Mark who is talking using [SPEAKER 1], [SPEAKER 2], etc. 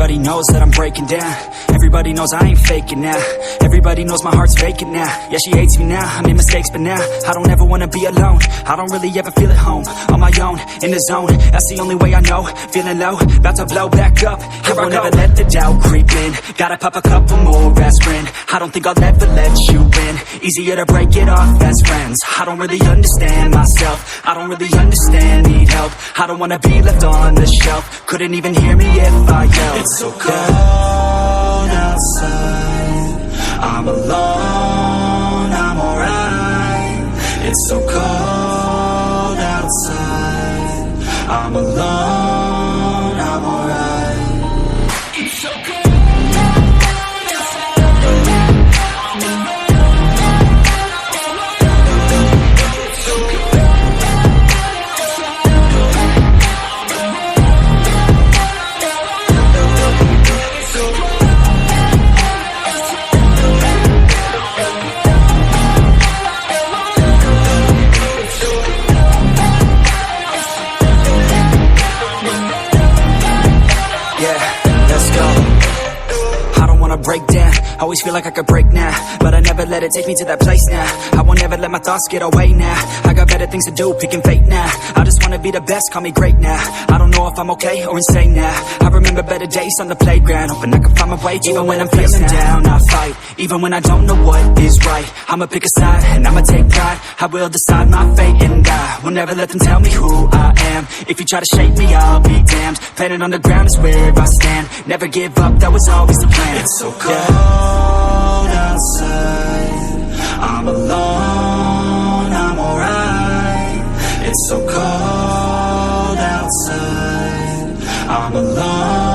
[SPEAKER 1] Everybody knows that I'm breaking down. Everybody knows I ain't faking now. Everybody knows my heart's vacant now. Yeah, she hates me now, I made mistakes, but now I don't ever wanna be alone. I don't really ever feel at home. On my own, in the zone, that's the only way I know. Feeling low, about to blow back up. Here I won't ever let the doubt creep in. Gotta pop a couple more aspirin. I don't think I'll ever let you in. Easier to break it off as friends. I don't really understand myself. I don't really understand, need help. I don't wanna be left on the shelf. Couldn't even hear me if I yelled. It's so cold outside, I'm alone, I'm alright. It's so cold outside, I'm alone, I'm alright. It's so cold. Break down, always feel like I could break now, but I never let it take me to that place now. I won't ever let my thoughts get away now. I got better things to do, picking fate now. I just wanna be the best, call me great now. I don't know if I'm okay or insane now. I remember better days on the playground, hoping I can find my way. Even when I'm feeling down, I fight. Even when I don't know what is right, I'ma pick a side and I'ma take pride. I will decide my fate and I will never let them tell me who I am. If you try to shake me, I'll be damned. Planet on the ground is where I stand. Never give up, that was always the plan. It's so cold outside, I'm alone, I'm alright. It's so cold outside, I'm alone.